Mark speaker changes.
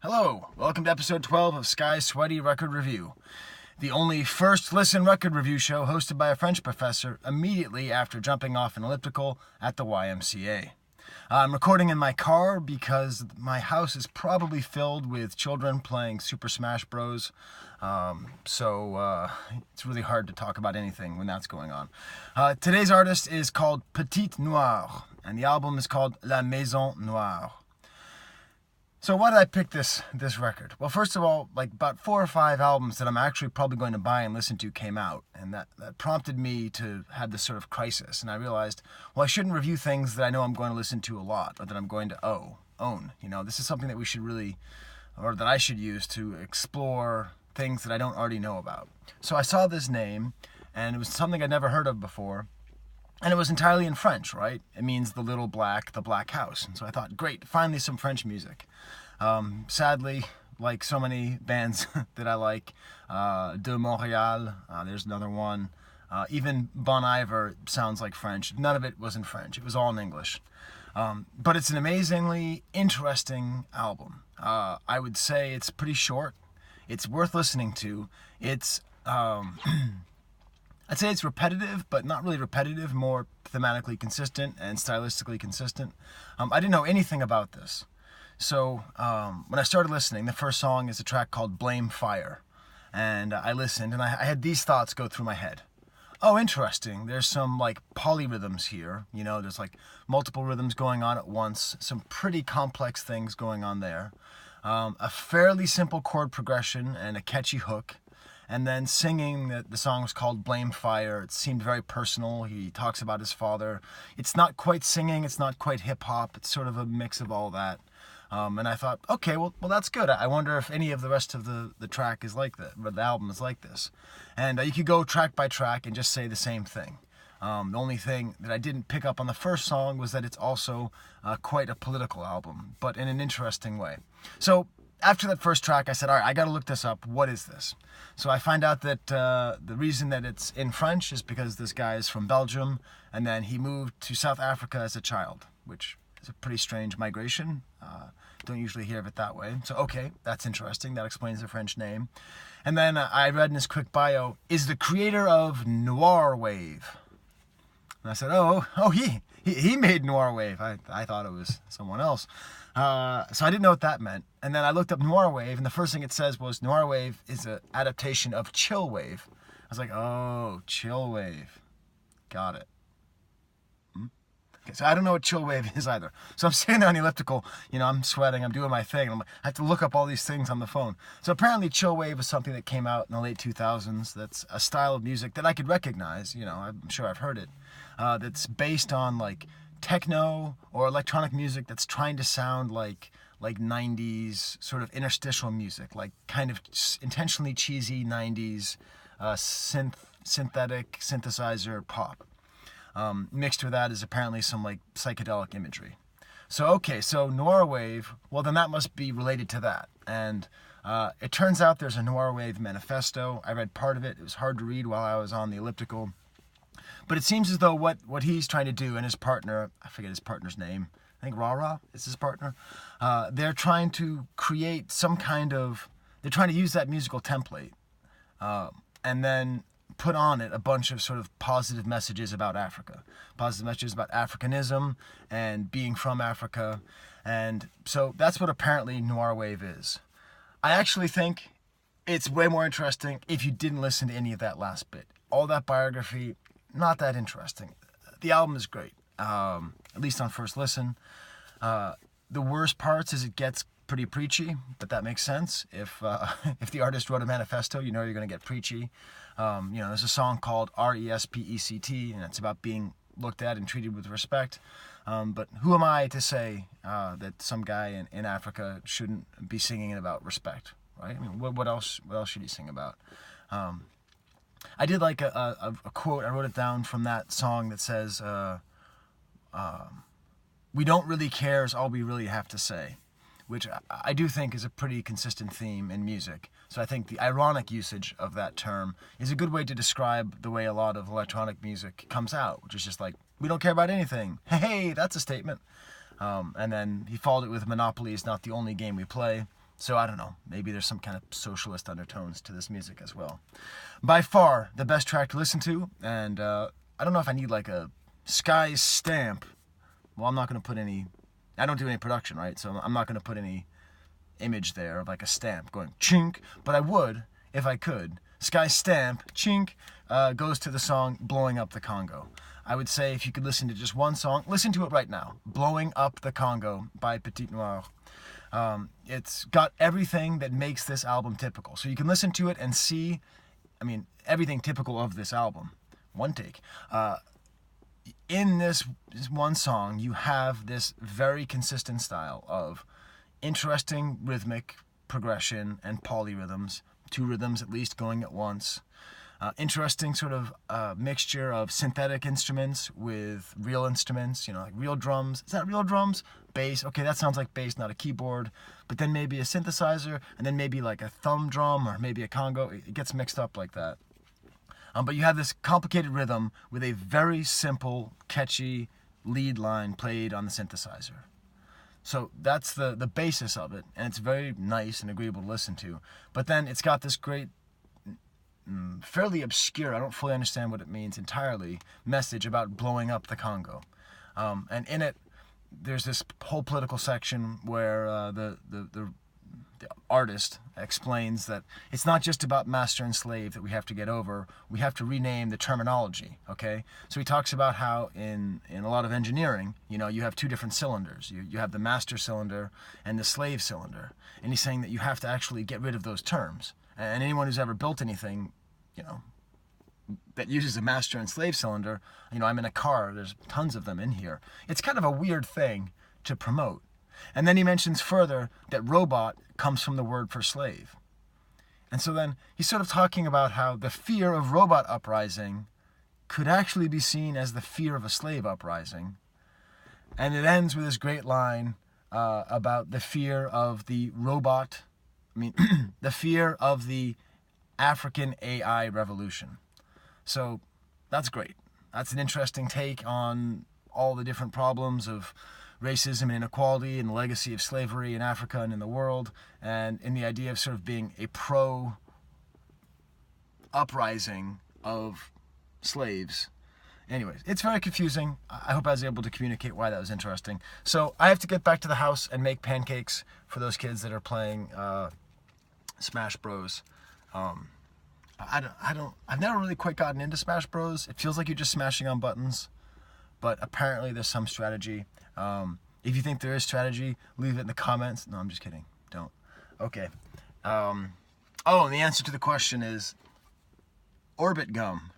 Speaker 1: Hello, welcome to episode 12 of Skye's Sweaty Record Review, the only first listen record review show hosted by a French professor immediately after jumping off an elliptical at the YMCA. I'm recording in my car because my house is probably filled with children playing Super Smash Bros. So it's really hard to talk about anything when that's going on. Today's artist is called Petite Noir, and the album is called La Maison Noir. So why did I pick this record? Well, first of all, like about 4 or 5 albums that I'm actually probably going to buy and listen to came out, and that prompted me to have this sort of crisis. And I realized, well, I shouldn't review things that I know I'm going to listen to a lot, or that I'm going to own. You know, this is something that we should really, or that I should use to explore things that I don't already know about. So I saw this name, and it was something I'd never heard of before. And it was entirely in French, right? It means the black house. And so I thought, great, finally some French music. Sadly, like so many bands that I like, de Montréal, there's another one. Even Bon Iver sounds like French. None of it was in French. It was all in English. But it's an amazingly interesting album. I would say it's pretty short. It's worth listening to. It's... I'd say it's repetitive, but not really repetitive, more thematically consistent and stylistically consistent. I didn't know anything about this. So when I started listening, the first song is a track called Blame Fire. And I listened, and I had these thoughts go through my head. Oh, interesting. There's some like polyrhythms here. You know, there's like multiple rhythms going on at once. Some pretty complex things going on there. A fairly simple chord progression and a catchy hook. And then singing, the song was called Blame Fire. It seemed very personal. He talks about his father. It's not quite singing. It's not quite hip-hop. It's sort of a mix of all that. And I thought, okay, well, that's good. I wonder if any of the rest of the track is like that, or the album is like this. And you could go track by track and just say the same thing. The only thing that I didn't pick up on the first song was that it's also quite a political album, but in an interesting way. So after that first track, I said, all right, I got to look this up. What is this? So I find out that the reason that it's in French is because this guy is from Belgium, and then he moved to South Africa as a child, which is a pretty strange migration. Don't usually hear of it that way. So, okay, that's interesting. That explains the French name. And then I read in his quick bio, is the creator of Noirwave. And I said, he made Noirwave. I thought it was someone else. So I didn't know what that meant. And then I looked up Noirwave, and the first thing it says was Noirwave is an adaptation of Chillwave. I was like, oh, Chillwave. Got it. Okay, so I don't know what Chillwave is either. So I'm sitting there on the elliptical, I'm sweating, I'm doing my thing, and I have to look up all these things on the phone. So apparently Chillwave is something that came out in the late 2000s. That's a style of music that I could recognize. I'm sure I've heard it. That's based on like techno or electronic music that's trying to sound like 90s sort of interstitial music, like kind of intentionally cheesy 90s synthetic synthesizer pop. Mixed with that is apparently some like psychedelic imagery. So Noirwave, well then that must be related to that. And it turns out there's a Noirwave manifesto. I read part of it. It was hard to read while I was on the elliptical. But it seems as though what he's trying to do and his partner, I forget his partner's name, I think Rara is his partner, they're trying to create they're trying to use that musical template and then put on it a bunch of sort of positive messages about Africa, positive messages about Africanism and being from Africa. And so that's what apparently Noirwave is. I actually think it's way more interesting if you didn't listen to any of that last bit. All that biography, not that interesting. The album is great, at least on first listen. The worst parts is it gets pretty preachy, but that makes sense. If the artist wrote a manifesto, you're going to get preachy. There's a song called Respect, and it's about being looked at and treated with respect. But who am I to say that some guy in Africa shouldn't be singing about respect, right? I mean, what else should he sing about? I did like a quote, I wrote it down from that song that says, we don't really care is all we really have to say, which I do think is a pretty consistent theme in music. So I think the ironic usage of that term is a good way to describe the way a lot of electronic music comes out, which is just like, we don't care about anything. Hey, that's a statement. And then he followed it with Monopoly is not the only game we play. So I don't know, maybe there's some kind of socialist undertones to this music as well. By far, the best track to listen to, and I don't know if I need like a Skye stamp. Well, I'm not going to put any, I don't do any production, right? So I'm not going to put any image there of like a stamp going chink, but I would, if I could. Skye stamp, chink, goes to the song Blowing Up the Congo. I would say if you could listen to just one song, listen to it right now. Blowing Up the Congo by Petite Noir. It's got everything that makes this album typical. So you can listen to it and see, I mean, everything typical of this album. One take. In this one song, you have this very consistent style of interesting rhythmic progression and polyrhythms, 2 rhythms at least going at once. Interesting sort of mixture of synthetic instruments with real instruments, you know, like real drums. Is that real drums? Bass. Okay, that sounds like bass, not a keyboard. But then maybe a synthesizer, and then maybe like a thumb drum or maybe a Congo. It gets mixed up like that. But you have this complicated rhythm with a very simple, catchy lead line played on the synthesizer. So that's the basis of it, and it's very nice and agreeable to listen to. But then it's got this great, fairly obscure, I don't fully understand what it means entirely, message about blowing up the Congo. And in it, there's this whole political section where the artist explains that it's not just about master and slave that we have to get over. We have to rename the terminology, okay? So he talks about how in a lot of engineering, you know, you have 2 different cylinders. You have the master cylinder and the slave cylinder. And he's saying that you have to actually get rid of those terms. And anyone who's ever built anything, you know, that uses a master and slave cylinder, you know, I'm in a car, there's tons of them in here. It's kind of a weird thing to promote. And then he mentions further that robot comes from the word for slave. And so then he's sort of talking about how the fear of robot uprising could actually be seen as the fear of a slave uprising. And it ends with this great line about the fear of the robot, the fear of the African AI revolution. So that's great. That's an interesting take on all the different problems of racism and inequality and the legacy of slavery in Africa and in the world, and in the idea of sort of being a pro-uprising of slaves. Anyways, it's very confusing. I hope I was able to communicate why that was interesting. So I have to get back to the house and make pancakes for those kids that are playing Smash Bros. I've never really quite gotten into Smash Bros. It feels like you're just smashing on buttons, but apparently there's some strategy. If you think there is strategy, leave it in the comments. No, I'm just kidding. Don't. Okay. And the answer to the question is orbit gum.